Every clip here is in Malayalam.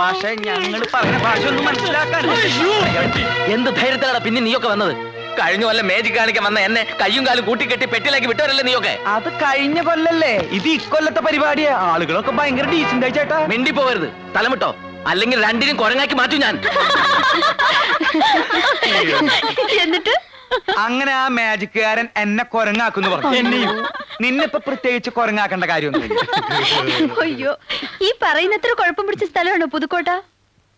മാഷെ ഞങ്ങൾ പറഞ്ഞ ഭാഷ ഒന്നും മനസ്സിലാക്കാൻ. എന്ത് ധൈര്യത്തിലാണ് പിന്നെ നീയൊക്കെ വന്നത്? കഴിഞ്ഞ കൊല്ലം മേജിക് കാണിക്കാൻ വന്ന എന്നെ കയ്യും കാലും കൂട്ടിക്കെട്ടി പെട്ടിയിലേക്ക് വിട്ടവരല്ലേ നീയൊക്കെ? അത് കഴിഞ്ഞ കൊല്ലല്ലേ, ഇത് ഇക്കൊല്ലത്തെ പരിപാടിയാ. ആളുകളൊക്കെ ഭയങ്കര ഡീസന്റ് ആയി ചേട്ടാ. മിണ്ടി പോവരുത്, തലമിട്ടോ, അല്ലെങ്കിൽ രണ്ടിനും കുരങ്ങാക്കി മാറ്റും ഞാൻ. എന്നിട്ട് അങ്ങനെ ആ മാജിക്കുകാരൻ എന്നെ കൊരങ്ങാക്കുന്നു പറഞ്ഞു. എന്നെയും നിന്നിപ്പോ പ്രത്യേകിച്ച് കൊരങ്ങാക്കേണ്ട കാര്യമൊന്നും. അയ്യോ, ഈ പറയുന്നത്ര കുഴപ്പം പിടിച്ച സ്ഥലമാണോ പുതുക്കോട്ട?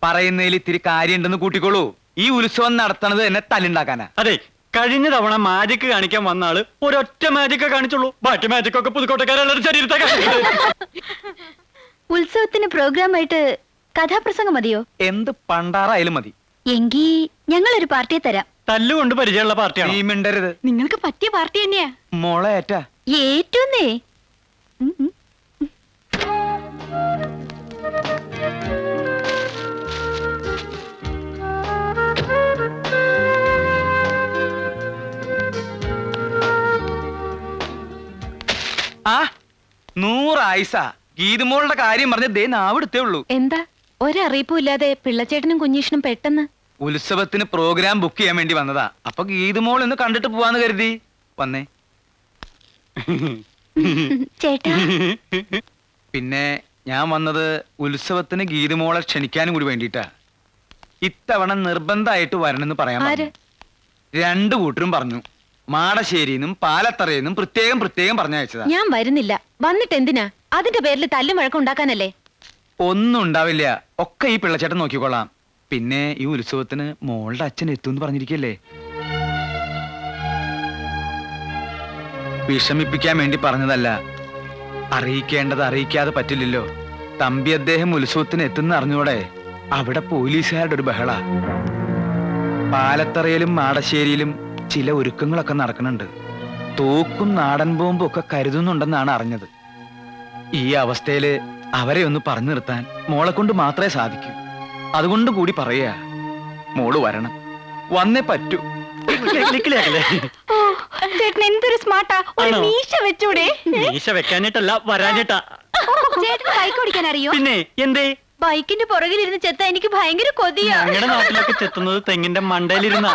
പറയുന്നതിൽ ഇത്തിരി കാര്യമുണ്ടെന്ന് കൂട്ടിക്കോളൂ. ഈ ഉത്സവം നടത്തണത് എന്നെ തല്ലുണ്ടാക്കാനാ. അതെ, കഴിഞ്ഞ തവണ മാജിക് കാണിക്കാൻ വന്ന ആള് ഒരൊറ്റ മാജിക്കേ കാണിച്ചുള്ളൂ. ബാക്കി മാജിക്കൊക്കെ പുതുക്കോട്ടക്കാരെല്ലാവരും ശരീരത്തെ ഉത്സവത്തിന് പ്രോഗ്രാം ആയിട്ട് കഥാപ്രസംഗം മതിയോ? എന്ത് പണ്ടാറായാലും മതി. എങ്കി ഞങ്ങളൊരു പാർട്ടിയെ തരാം. തല്ലുകൊണ്ട് പരിചയമുള്ള പാർട്ടിയാണ്. നീ മിണ്ടരുത്. നിങ്ങൾക്ക് പറ്റിയ പാർട്ടി തന്നെയാ. മോളെ ഏറ്റാ ഏറ്റവുന്നേ. ആ 100 ആയിസ ഗീതുമോളുടെ കാര്യം പറഞ്ഞ് ദേ നാവിടുത്തേ ഉള്ളൂ. എന്താ ഒരറിയിപ്പും ഇല്ലാതെ പിള്ളച്ചേട്ടനും കുഞ്ഞീഷനും പെട്ടെന്ന്? ഉത്സവത്തിന് പ്രോഗ്രാം ബുക്ക് ചെയ്യാൻ വേണ്ടി വന്നതാ. അപ്പൊ ഗീതുമോൾ ഒന്ന് കണ്ടിട്ട് പോവാന്ന് കരുതി വന്നേ. ചേട്ടാ, പിന്നെ ഞാൻ വന്നത് ഉത്സവത്തിന് ഗീതുമോളെ ക്ഷണിക്കാനും കൂടി വേണ്ടിട്ടാ. ഇത്തവണ നിർബന്ധമായിട്ട് വരണമെന്ന് പറയാൻ പറഞ്ഞു. 2 കൂട്ടരും പറഞ്ഞു. മാടശ്ശേരിന്നും പാലത്തറയെന്നും പ്രത്യേകം പറഞ്ഞയച്ചതാ. ഞാൻ വരുന്നില്ല. വന്നിട്ട് എന്തിനാ? അതിന്റെ പേരിൽ തല്ലും വഴക്കം ഉണ്ടാക്കാനല്ലേ? ഒന്നും ഉണ്ടാവില്ല, ഒക്കെ ഈ പിള്ളച്ചേട്ടൻ നോക്കിക്കോളാം. പിന്നെ ഈ ഉത്സവത്തിന് മോളുടെ അച്ഛൻ എത്തുമെന്ന് പറഞ്ഞിരിക്കല്ലേ. വിഷമിപ്പിക്കാൻ വേണ്ടി പറഞ്ഞതല്ല. അറിയിക്കേണ്ടത് അറിയിക്കാതെ പറ്റില്ലല്ലോ. തമ്പി അദ്ദേഹം ഉത്സവത്തിന് എത്തുന്ന അറിഞ്ഞൂടെ? അവിടെ പോലീസുകാരുടെ ഒരു ബഹള. പാലത്തറയിലും മാടശ്ശേരിയിലും ചില ഒരുക്കങ്ങളൊക്കെ നടക്കുന്നുണ്ട്. തോക്കും നാടൻ ബോംബും ഒക്കെ കരുതുന്നുണ്ടെന്നാണ് അറിഞ്ഞത്. ഈ അവസ്ഥയില് അവരെ ഒന്ന് പറഞ്ഞു നിർത്താൻ മോളെ കൊണ്ട് മാത്രമേ സാധിക്കൂ. അതുകൊണ്ട് കൂടി പറയാ, മോള് വരണം, വന്നേ പറ്റൂ. ചേട്ടൻ എന്തൊരു സ്മാർട്ടാ. ഒരു മീശ വെച്ചൂടെ? മീശ വെക്കാനിട്ടല്ല, വരാനിട്ടാ. ചേട്ടന് ബൈക്ക് ഓടിക്കാൻ അറിയോ? പിന്നെ എന്തേ? ബൈക്കിന്റെ പുറകിലിരുന്ന് ചെത്ത എനിക്ക് ഭയങ്കര കൊതിയാ. ഞങ്ങളുടെ നാട്ടിലൊക്കെ ചെത്തുന്നത് തെങ്ങിന്റെ മണ്ടയിലിരുന്ന.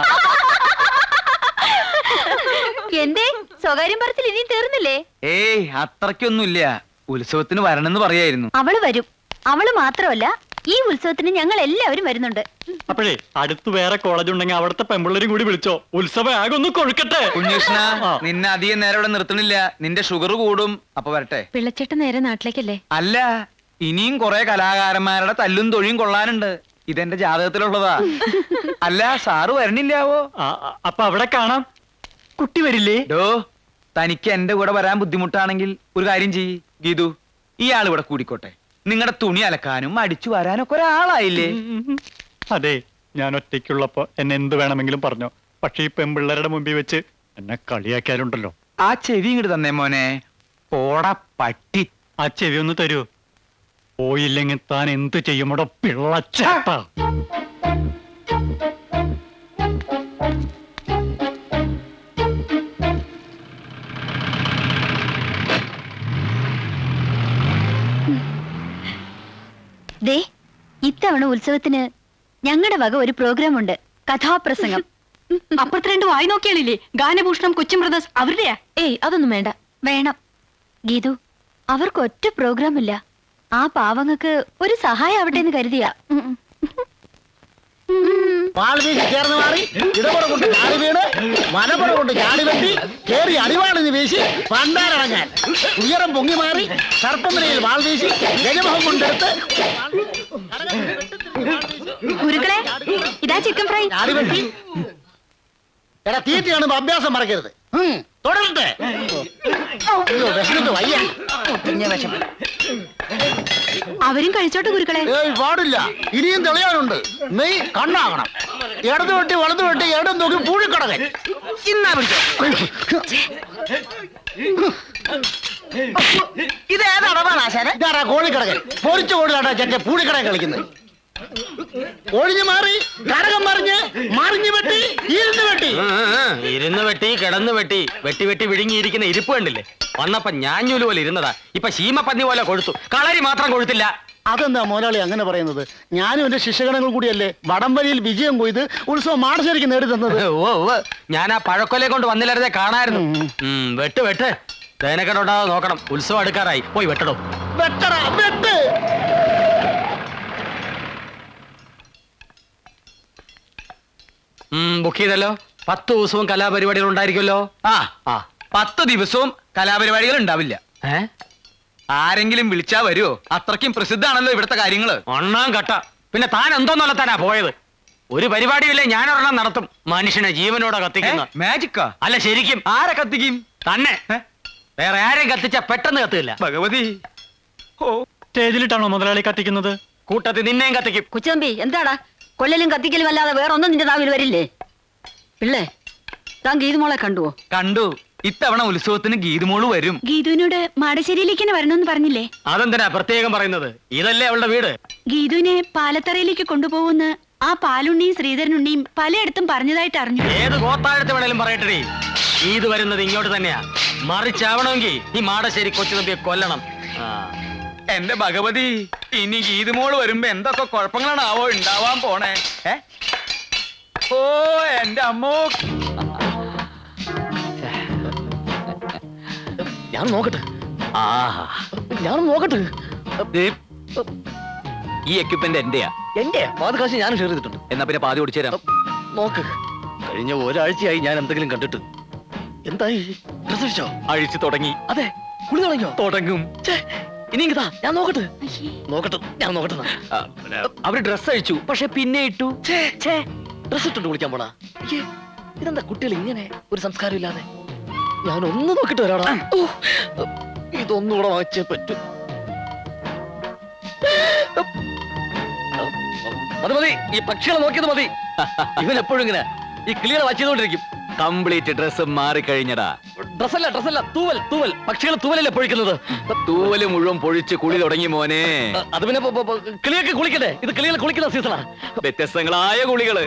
എന്തേ സ്വകാര്യം പറച്ചിൽ ഇനിയും തീർന്നില്ലേ? ഏയ് അത്രയ്ക്കൊന്നുമില്ല. ഉത്സവത്തിന് വരണമെന്ന് പറയായിരുന്നു. അവള് വരും. അവള് മാത്രമല്ല, ഈ ഉത്സവത്തിന് ഞങ്ങൾ എല്ലാവരും വരുന്നുണ്ട്. അപ്പോഴേ അടുത്ത് വേറെ കോളേജ് ഉണ്ടെങ്കിൽ അവിടുത്തെ പെമ്പിള്ളേരും കൂടി വിളിച്ചോ. ഉത്സവം ആകെ ഒന്ന് കൊഴുക്കട്ടെ. കുഞ്ഞുഷ്ണ, നിന്നെ അധികം നേരം ഇവിടെ നിർത്തണില്ല. നിന്റെ ഷുഗർ കൂടും. അപ്പൊ വരട്ടെ. പിള്ളച്ചേട്ടൻ നേരെ നാട്ടിലേക്കല്ലേ? അല്ല, ഇനിയും കുറെ കലാകാരന്മാരുടെ തല്ലും തൊഴിയും കൊള്ളാനുണ്ട്. ഇതെന്റെ ജാതകത്തിലുള്ളതാ. അല്ല, സാറ് വരണില്ലാവോ? അപ്പൊ അവിടെ കാണാം. കുട്ടി വരില്ലേ? ഡോ, തനിക്ക് എന്റെ കൂടെ വരാൻ ബുദ്ധിമുട്ടാണെങ്കിൽ ഒരു കാര്യം ചെയ്യ് ഗീതു. ഇയാൾ ഇവിടെ കൂടിക്കോട്ടെ. നിങ്ങളുടെ തുണി അലക്കാനും അടിച്ചു വരാനൊക്കെ ഒരാളായില്ലേ? അതെ, ഞാൻ ഒറ്റയ്ക്കുള്ളപ്പോ എന്നെ എന്ത് വേണമെങ്കിലും പറഞ്ഞോ. പക്ഷെ ഈ പെമ്പിള്ളേരുടെ മുമ്പിൽ വെച്ച് എന്നെ കളിയാക്കിയാലുണ്ടല്ലോ. ആ ചെവി ഇങ്ങോട്ട് തന്നേ മോനെ. പോടാ പട്ടി. ആ ചെവി ഒന്ന് തരൂ. പോയില്ലെങ്കിൽ താൻ എന്ത് ചെയ്യുമോടോ പിള്ളച്ചേട്ട. ദേ, ഇത്തവണ ഉത്സവത്തിന് ഞങ്ങളുടെ വക ഒരു പ്രോഗ്രാം ഉണ്ട്. കഥാപ്രസംഗം. അപ്പുറത്ത് 2 വായി നോക്കിയാളില്ലേ? ഗാനഭൂഷണം, കൊച്ചിൻ ബ്രദേഴ്സ് അവരുടെയാ? ഏയ്, അതൊന്നും വേണ്ട. വേണം ഗീതു, അവർക്ക് ഒറ്റ പ്രോഗ്രാം ഇല്ല. ആ പാവങ്ങൾക്ക് ഒരു സഹായം ആവട്ടെ എന്ന് കരുതിയാ. വാൾവീശി ചേർന്ന് മാറി ഇടപുറം കൊണ്ട് ചാടി വീണ് വനപ്പുറം കൊണ്ട് ചാടി വെട്ടി കേറി അടിവാളിന് വീശി പണ്ടാരടങ്ങാൻ ഉയരം പൊങ്ങി മാറി സർപ്പനിലയിൽ വാൾവീശി ഗജമുഖം കൊണ്ടെടുത്ത് ഗുരുക്കളെ, ഇതാ ചിക്കൻ ഫ്രൈ. ചാടി വെട്ടി. എടാ, തീറ്റ കാണുമ്പോ അഭ്യാസം മറക്കരുത്. തുടരട്ടെ. വിശന്നിട്ട് വയ്യ. അവരും കഴിച്ചോട്ടെ ഗുരുക്കളെ. ഏയ്, പാടില്ല. ഇനിയും തെളിയാനുണ്ട്. നെയ് കണ്ണാകണം. ഇടത് വെട്ടി വലത് വെട്ടി ഇടം നോക്കി പൂഴിക്കടകൻ. ഇതാരാ കോഴിക്കടകൻ? പൊരിച്ച കോഴിലാട്ടാ ചെറ്റ പൂഴിക്കടകൻ കളിക്കുന്നത്. ഒഴിഞ്ഞു മാറി കടകം മറിഞ്ഞു വെട്ടി ഇരുന്ന് വെട്ടി കിടന്ന് വെട്ടി വെട്ടി വെട്ടി വിഴുങ്ങിയിരിക്കുന്ന ഇരിപ്പ് കണ്ടില്ലേ? വന്നപ്പോ ഞാഞ്ഞൂല് പോലെ ഇരുന്നതാ. ഇപ്പൊ ശീമപ്പന്നി പോലെ കൊഴുത്തു. കളരി മാത്രം കൊഴുത്തില്ല. അതെന്താ മുതലാളി അങ്ങനെ പറയുന്നത്? ഞാനും എന്റെ ശിഷ്യഗണങ്ങൾ കൂടിയല്ലേ വടംവലിയിൽ വിജയം കൊയ്ത് ഉത്സവം മാടശ്ശേരിക്ക് നേടി തന്നത്. ഞാൻ ആ പഴക്കൊലെ കൊണ്ട് വന്നില്ലായിരുന്നേ കാണായിരുന്നു. വെട്ട് വെട്ട് തേനക്കെട്ടുണ്ടാകാതെ നോക്കണം. ഉത്സവം അടുക്കാറായി, പോയി വെട്ടടോ. വെട്ടടാ, വെട്ട്. ബുക്ക് ചെയ്തല്ലോ. 10 ദിവസവും കലാപരിപാടികൾ ഉണ്ടായിരിക്കുമല്ലോ. ആ 10 ദിവസവും കലാപരിപാടികൾ ഉണ്ടാവില്ല. ആരെങ്കിലും വിളിച്ചാ വരുമോ? അത്രയ്ക്കും പ്രസിദ്ധാണല്ലോ ഇവിടുത്തെ കാര്യങ്ങള്. ഒന്നാം കട്ട. പിന്നെ താൻ എന്തോന്നല്ല താനാ പോയത്? ഒരു പരിപാടിയില്ലേ, ഞാനൊരെണ്ണം നടത്തും. മനുഷ്യനെ ജീവനോടെ കത്തിക്കുന്ന. മാജിക്കാ? അല്ല ശരിക്കും. ആരെ കത്തിക്കും? തന്നെ. വേറെ ആരെയും കത്തിച്ച പെട്ടെന്ന് കത്തില്ല. ഭഗവതി. സ്റ്റേജിലിട്ടാണോ മുതലാളി കത്തിക്കുന്നത്? കൂട്ടത്തിൽ നിന്നെയും കത്തിക്കും. കൊച്ചുതമ്പി എന്താടാ കൊല്ലലും കത്തിക്കലും അല്ലാതെ വേറെ ഒന്നും നിന്റെ നാവിൽ വരില്ലേ? പിള്ളേ താൻ ഗീതുമോളെ കണ്ടുവോ? കണ്ടു. ഇത്തവണ ഉത്സവത്തിന് ഗീതുമോള് വരും. ഗീതുവിനോട് മാടശ്ശേരിയിലേക്ക് തന്നെ വരണമെന്ന് പറഞ്ഞില്ലേ? അതെന്തിനാ പ്രത്യേകം പറയുന്നത്? ഇതല്ലേ അവളുടെ വീട്. ഗീതുവിനെ പാലത്തറയിലേക്ക് കൊണ്ടുപോകുന്ന ആ പാലുണ്ണിയും ശ്രീധരനുണ്ണിയും പലയിടത്തും പറഞ്ഞതായിട്ട് അറിഞ്ഞു. ഏത് ഗോത്താഴത്ത് വേണേലും പറയട്ടെ, ഇത് വരുന്നത് ഇങ്ങോട്ട് തന്നെയാ. മറിച്ചാവണമെങ്കിൽ ഈ മാടശ്ശേരി കൊച്ചുതമ്പിയെ കൊല്ലണം. എന്റെ ഭഗവതി, ഇനി ഗീതുമോള് വരുമ്പോ എന്തൊക്കെ കുഴപ്പങ്ങളാണാവോ ഉണ്ടാവാൻ പോണേ. ഓ എന്റെ അമ്മോ. ഞാൻ നോക്കട്ടെ. ഞാൻ നോക്കട്ടെ. ഈ എക്യുപ്മെന്റ് എന്റെയാ. എന്റെ പാതി കാശ് ഞാൻ ഷെയർ ചെയ്തിട്ടുണ്ട്. എന്നാ പിന്നെ പാതി ഓടിച്ചു തരാം. നോക്ക്, കഴിഞ്ഞ ഒരാഴ്ചയായി ഞാൻ എന്തെങ്കിലും കണ്ടിട്ട്. എന്തായി? ഡ്രസ് അഴിച്ചോ? അഴിച്ചു തുടങ്ങി. അതെ, കുളി തുടങ്ങിയോ? തുടങ്ങും. ഇനി ഇതാ ഞാൻ നോക്കട്ടെ. ഞാൻ നോക്കട്ടെ. അവര് ഡ്രസ് അഴിച്ചു, പക്ഷെ പിന്നെ ഇട്ടു. ഡ്രസ് ഇട്ടുണ്ട് കുളിക്കാൻ പോണാ. ഇതെന്താ കുട്ടികൾ ഇങ്ങനെ ഒരു സംസ്കാരം ഇല്ലാതെ? ഞാൻ ഒന്ന് നോക്കിട്ട് വരാടാ. ഇതൊന്നുകൂടെ വാങ്ങിച്ചേ പറ്റൂ. മതി മതി, ഈ പക്ഷികളെ നോക്കിയത് മതി. ഇവൻ എപ്പോഴും ഇങ്ങനെ ഈ കിളികളെ വായിച്ചുകൊണ്ടിരിക്കും. Complete dress മാറിക്കഴിഞ്ഞടാ. ഡ്രസ്സല്ല, തൂവൽ. പക്ഷികൾ തൂവലല്ലേ പൊഴിക്കുന്നത്? തൂവല് മുഴുവൻ പൊഴിച്ച് കുളി തുടങ്ങി മോനെ. അത് പിന്നെ കിളിയൊക്കെ കുളിക്കട്ടെ. ഇത് കിളികൾ കുളിക്കുന്ന സീസണാ. വ്യത്യസ്തങ്ങളായ കുളികള്.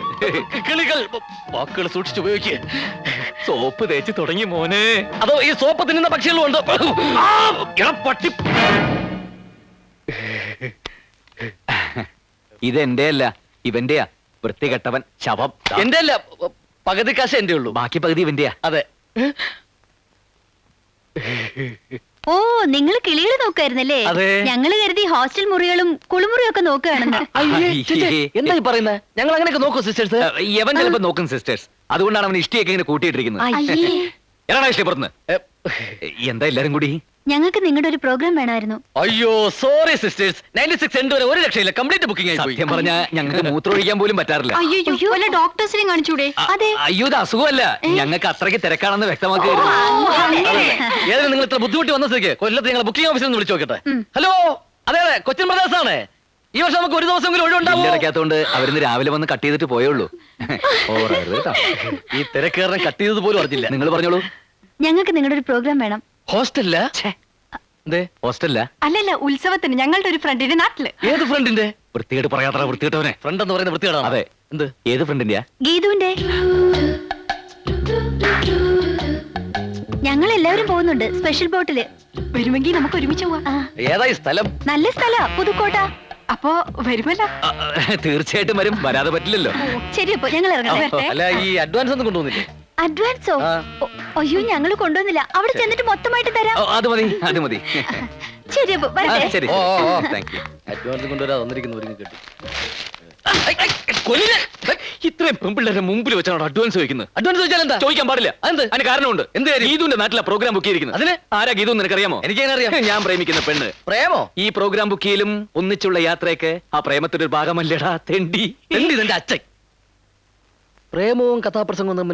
കിളികൾ വാക്കുകൾ സൂക്ഷിച്ച് ഉപയോഗിക്കുക. സോപ്പ് തേച്ച് തുടങ്ങി മോനെ. അതോ ഈ സോപ്പ് തിന്നുന്ന പക്ഷികളും ഉണ്ട്. പട്ടി. ഇതെന്റെ അല്ല, ഇവന്റെയാ. വൃത്തികെട്ടവൻ ശവം. എന്റെ അല്ല, പകുതി കാശ് എന്റെ ഉള്ളൂ. ബാക്കി പകുതി ഇവന്റെയാ. അതെ. ഓ, നിങ്ങൾ കിളികൾ നോക്കായിരുന്നല്ലേ? അതെ. ഞങ്ങള് കരുതി ഹോസ്റ്റൽ മുറികളും കുളിമുറിയും ഒക്കെ നോക്കുകയാണെന്ന്. എന്താ ഈ പറയുന്നത്? ഞങ്ങൾ അങ്ങനെയൊക്കെ നോക്കൂ സിസ്റ്റേഴ്സ്. യവൻ ചിലപ്പോ നോക്കും സിസ്റ്റേഴ്സ്. അതുകൊണ്ടാണ് അവൻ ഇഷ്ടിയൊക്കെ ഇങ്ങനെ കൂട്ടിയിട്ടിരിക്കുന്നത്. അയ്യേ, എടാ ഇഷ്ടം പുറത്തുനിന്ന്. എന്താ എല്ലാരും കൂടി? ഞങ്ങൾക്ക് നിങ്ങളുടെ ഒരു പ്രോഗ്രാം വേണമായിരുന്നു. അയ്യോ സോറി സിസ്റ്റേഴ്സ്, 96 സെന്റ് വരെ ഒരു രക്ഷയില്ല. കംപ്ലീറ്റ് ബുക്കിംഗ് ആയി പോയി. സത്യം പറഞ്ഞാ ഞങ്ങൾക്ക് മൂത്രമൊഴിക്കാൻ പോലും പറ്റാറില്ല. അയ്യോ വല്ല ഡോക്ടേഴ്സിനെയും കാണിച്ചൂടെ? അതെ. അയ്യോ, ഇത് അസുഖമല്ല. ഞങ്ങൾക്ക് അത്രയ്ക്ക് തിരക്കാണെന്ന് വ്യക്തമാക്കുകയായിരുന്നു. ഏതായാലും നിങ്ങൾ ഇത്ര ബുദ്ധിമുട്ടി വന്ന സ്ഥിതിക്ക് കൊല്ലത്ത് ഞങ്ങൾ ബുക്കിംഗ് ഓഫീസിൽ നിന്ന് വിളിച്ചു നോക്കട്ടെ. ഹലോ, അതെ കൊച്ചിൻ ബ്രദേഴ്സ് ആണ്. ഈ വർഷം നമുക്ക് ഒരു ദിവസമെങ്കിലും ഒഴിവുണ്ടാവും. ഇടയ്ക്കകത്തോണ്ട് അവരിന്ന് രാവിലെ വന്ന് കട്ട് ചെയ്തിട്ട് പോയുള്ളൂ. ഈ തിരക്കേറിനെ കട്ട് ചെയ്തത് പോലും അറിഞ്ഞില്ല. നിങ്ങൾ പറഞ്ഞോളൂ. ഞങ്ങൾക്ക് നിങ്ങളുടെ ഒരു പ്രോഗ്രാം വേണം. ഹോസ്റ്റലില്ല? ഹോസ്റ്റലില്ല. അല്ലല്ല, ഉത്സവത്തിന് ഞങ്ങളുടെ ഒരു ഫ്രണ്ടിന്റെ നാട്ടില്. ഏത് ഫ്രണ്ടിന്റെ? വൃത്തികേട് പറയാത്ര വൃത്തികെട്ടവനെ. ഫ്രണ്ട് എന്ന് പറയുന്ന വൃത്തികേടാണ്. അതെ. എന്ത്? ഏത് ഫ്രണ്ടിന്റെയാ? ഗീതുവിന്റെ. ഞങ്ങൾ എല്ലാവരും പോകുന്നുണ്ട് സ്പെഷ്യൽ ബോട്ടില്. വരുമെങ്കിൽ നമുക്ക് ഒരുമിച്ച് പോവാം. ഏതായി സ്ഥലം? നല്ല സ്ഥല, പുതുക്കോട്ട. അപ്പോ വരുമല്ലോ. തീർച്ചയായിട്ടും വരും, വരാതെ പറ്റില്ലല്ലോ. ശരി, അപ്പൊ ഞങ്ങൾ ഇറങ്ങാം. അല്ല, ഈ അഡ്വാൻസ് ഒന്നും കൊണ്ടുവന്നില്ലേ? അഡ്വാൻസോ? അയ്യോ, ഞങ്ങൾ കൊണ്ടുവന്നില്ല. അവിടെ ചെന്നിട്ട് മൊത്തമായിട്ട് തരാം. അത് മതി, അത് മതി. ശരി, അപ്പൊ വരട്ടെ. ശരി. ഓ, ഓ. Thank you. അഡ്വാൻസ് കൊണ്ടുവരാതെ വന്നിരിക്കുന്നവരും കേട്ടു. ഇത്രയും പെമ്പിള്ളേരുടെ മുമ്പിൽ വെച്ചാണ് അഡ്വാൻസ് ചോദിക്കുന്നത്. അഡ്വാൻസ് ചോദിച്ചാൽ എന്താ? ചോദിക്കാൻ പാടില്ല. അതെന്ത്? അതിന് കാരണമുണ്ട്. എന്ത് കാര്യം? ഗീതുവിന്റെ നാട്ടിലെ പ്രോഗ്രാം ബുക്ക് ചെയ്തിരിക്കുന്നത്. അതിന് ആരാ ഗീതു നിനക്കറിയാമോ? എനിക്ക് അറിയാം. ഞാൻ പ്രേമിക്കുന്ന പെണ്ണ്. പ്രേമോ? ഈ പ്രോഗ്രാം ബുക്ക് ചെയ്യലും ഒന്നിച്ചുള്ള യാത്രയൊക്കെ ആ പ്രേമത്തിന്റെ ഒരു ഭാഗമല്ലേടാ തെണ്ടി. തെണ്ടി നിന്റെ അച്ഛൻ. പ്രേമവും കഥാപ്രസംഗവും തമ്മിൽ